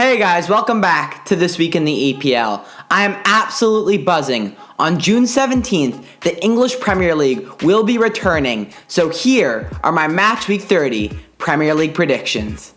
Hey guys, welcome back to This Week in the EPL. I am absolutely buzzing. On June 17th, the English Premier League will be returning, so here are my Match Week 30 Premier League predictions.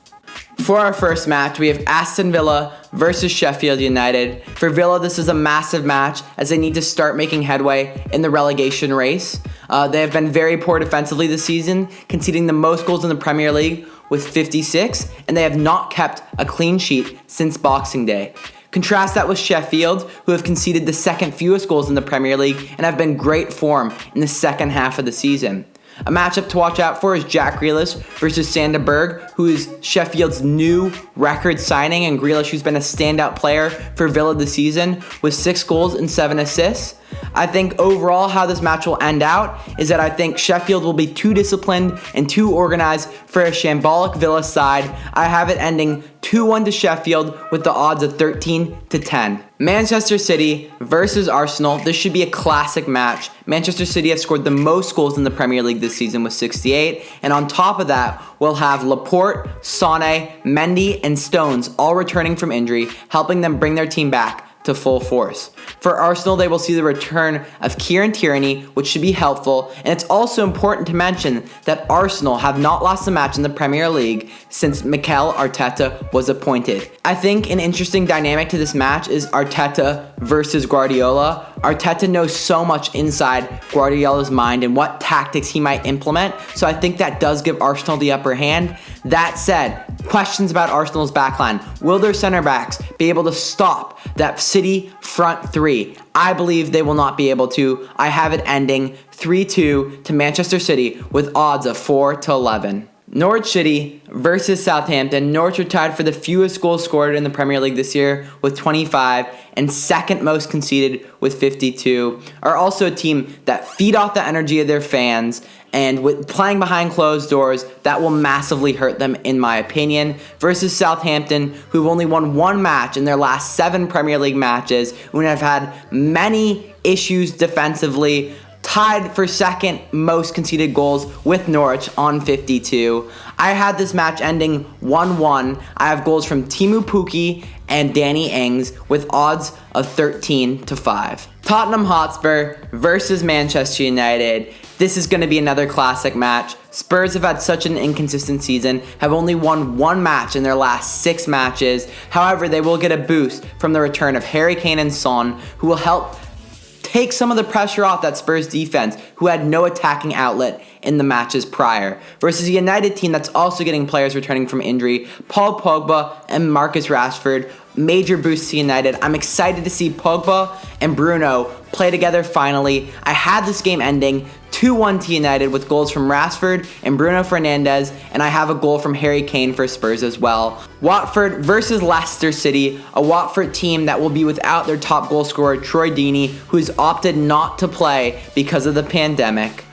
For our first match, we have Aston Villa versus Sheffield United. For Villa, this is a massive match as they need to start making headway in the relegation race. They have been very poor defensively this season, conceding the most goals in the Premier League with 56, and they have not kept a clean sheet since Boxing Day. Contrast that with Sheffield, who have conceded the second fewest goals in the Premier League and have been great form in the second half of the season. A matchup to watch out for is Jack Grealish versus Sander Berge, who is Sheffield's new record signing, and Grealish, who's been a standout player for Villa this season with 6 goals and 7 assists. I think overall how this match will end out is that I think Sheffield will be too disciplined and too organized for a shambolic Villa side. I have it ending 2-1 to Sheffield with the odds of 13-10. Manchester City versus Arsenal. This should be a classic match. Manchester City have scored the most goals in the Premier League this season with 68. And on top of that, we'll have Laporte, Sané, Mendy, and Stones all returning from injury, helping them bring their team back to full force. For Arsenal, they will see the return of Kieran Tierney, which should be helpful, and it's also important to mention that Arsenal have not lost a match in the Premier League since Mikel Arteta was appointed. I think an interesting dynamic to this match is Arteta versus Guardiola. Arteta knows so much inside Guardiola's mind and what tactics he might implement, so I think that does give Arsenal the upper hand. That said, questions about Arsenal's backline. Will their center backs be able to stop that City front three? I believe they will not be able to. I have it ending 3-2 to Manchester City with odds of 4-11. Norwich City versus Southampton. Norwich are tied for the fewest goals scored in the Premier League this year with 25 and second most conceded with 52. Are also a team that feed off the energy of their fans, and with playing behind closed doors, that will massively hurt them in my opinion. Versus Southampton, who've only won one match in their last 7 Premier League matches, who have had many issues defensively, tied for second most conceded goals with Norwich on 52. I had this match ending 1-1. I have goals from Timu Pukki and Danny Ings with odds of 13-5. Tottenham Hotspur versus Manchester United. This is going to be another classic match. Spurs have had such an inconsistent season, have only won one match in their last 6 matches. However, they will get a boost from the return of Harry Kane and Son, who will help take some of the pressure off that Spurs defense, who had no attacking outlet in the matches prior. Versus a United team that's also getting players returning from injury, Paul Pogba and Marcus Rashford. Major boost to United. I'm excited to see Pogba and Bruno play together finally. I had this game ending 2-1 to United with goals from Rashford and Bruno Fernandes, and I have a goal from Harry Kane for Spurs as well. Watford versus Leicester City, a Watford team that will be without their top goal scorer Troy Deeney, who's opted not to play because of the pandemic.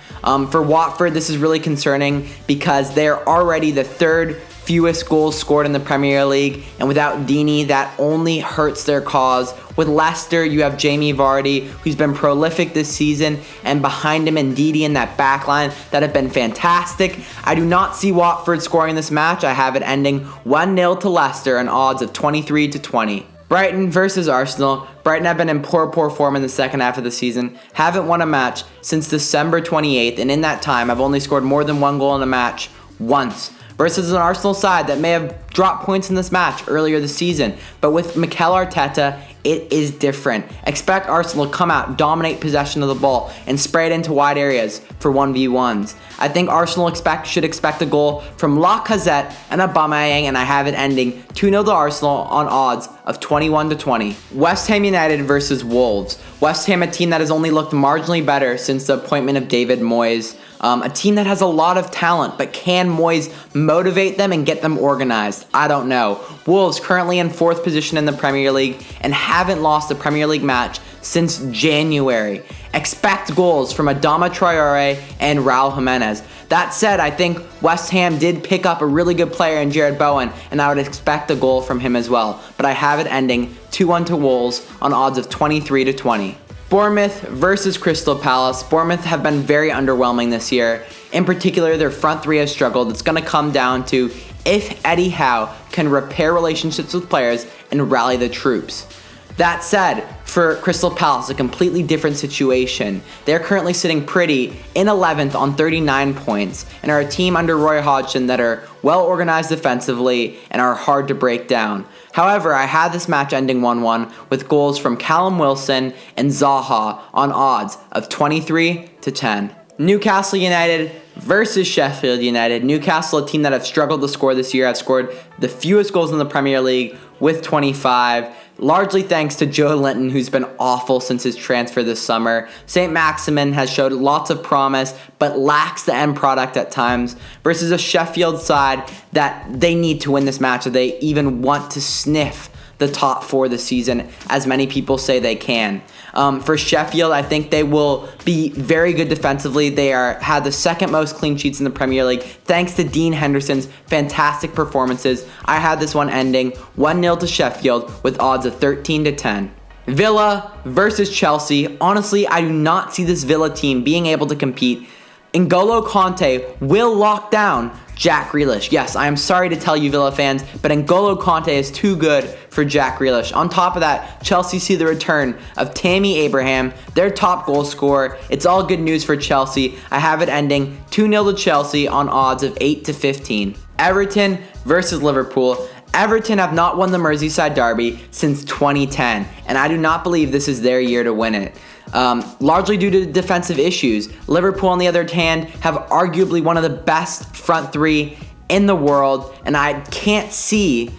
For Watford, this is really concerning because they're already the 3rd fewest goals scored in the Premier League, and without Deeney, that only hurts their cause. With Leicester, you have Jamie Vardy, who's been prolific this season, and behind him Ndidi in that back line that have been fantastic. I do not see Watford scoring this match. I have it ending 1-0 to Leicester and odds of 23-20. Brighton versus Arsenal. Brighton have been in poor form in the second half of the season. Haven't won a match since December 28th, and in that time, I've only scored more than 1 goal in a match once. Versus an Arsenal side that may have dropped points in this match earlier this season. But with Mikel Arteta, it is different. Expect Arsenal to come out, dominate possession of the ball, and spray it into wide areas for 1v1s. I think Arsenal should expect a goal from Lacazette and Aubameyang, and I have it ending 2-0 to Arsenal on odds of 21-20. West Ham United versus Wolves. West Ham, a team that has only looked marginally better since the appointment of David Moyes. A team that has a lot of talent, but can Moyes motivate them and get them organized? I don't know. Wolves currently in 4th position in the Premier League and haven't lost a Premier League match since January. Expect goals from Adama Traore and Raul Jimenez. That said, I think West Ham did pick up a really good player in Jared Bowen, and I would expect a goal from him as well. But I have it ending 2-1 to Wolves on odds of 23-20. Bournemouth versus Crystal Palace. Bournemouth have been very underwhelming this year. In particular, their front three has struggled. It's going to come down to if Eddie Howe can repair relationships with players and rally the troops. That said, for Crystal Palace, a completely different situation. They're currently sitting pretty in 11th on 39 points and are a team under Roy Hodgson that are well organized defensively and are hard to break down. However, I had this match ending 1-1 with goals from Callum Wilson and Zaha on odds of 23-10. Newcastle United versus Sheffield United. Newcastle, a team that have struggled to score this year, have scored the fewest goals in the Premier League with 25. Largely thanks to Joe Linton, who's been awful since his transfer this summer. St. Maximin has showed lots of promise, but lacks the end product at times, versus a Sheffield side that they need to win this match if they even want to sniff the top four this season, as many people say they can. For Sheffield, I think they will be very good defensively. They had the second most clean sheets in the Premier League, thanks to Dean Henderson's fantastic performances. I had this one ending 1-0 to Sheffield with odds of 13-10. Villa versus Chelsea. Honestly, I do not see this Villa team being able to compete. N'Golo Kanté will lock down Jack Grealish. Yes, I am sorry to tell you Villa fans, but N'Golo Kanté is too good for Jack Grealish. On top of that, Chelsea see the return of Tammy Abraham, their top goal scorer. It's all good news for Chelsea. I have it ending 2-0 to Chelsea on odds of 8-15. Everton versus Liverpool. Everton have not won the Merseyside Derby since 2010, and I do not believe this is their year to win it. Largely due to defensive issues. Liverpool, on the other hand, have arguably one of the best front three in the world, and I can't see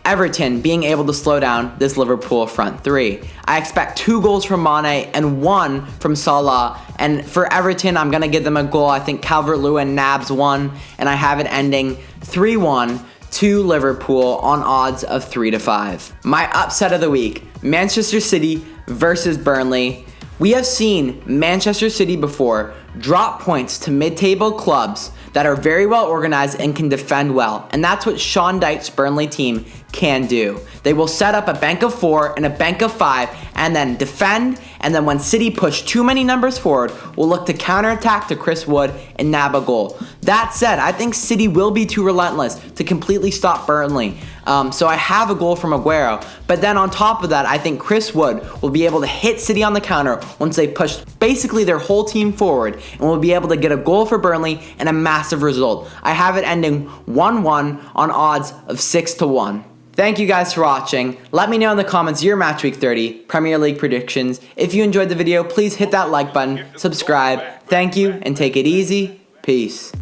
Everton being able to slow down this Liverpool front three. I expect 2 goals from Mane and 1 from Salah, and for Everton, I'm going to give them a goal. I think Calvert-Lewin nabs 1, and I have it ending 3-1 to Liverpool on odds of 3-5. My upset of the week, Manchester City versus Burnley. We have seen Manchester City before drop points to mid-table clubs that are very well organized and can defend well. And that's what Sean Dyche's Burnley team can do. They will set up a bank of 4 and a bank of 5 and then defend, and then when City push too many numbers forward, will look to counterattack to Chris Wood and nab a goal. That said, I think City will be too relentless to completely stop Burnley. So I have a goal from Aguero, but then on top of that, I think Chris Wood will be able to hit City on the counter once they push basically their whole team forward, and will be able to get a goal for Burnley and a massive result. I have it ending 1-1 on odds of 6-1. Thank you guys for watching. Let me know in the comments your Match Week 30 Premier League predictions. If you enjoyed the video, please hit that like button, subscribe. Thank you, and take it easy. Peace.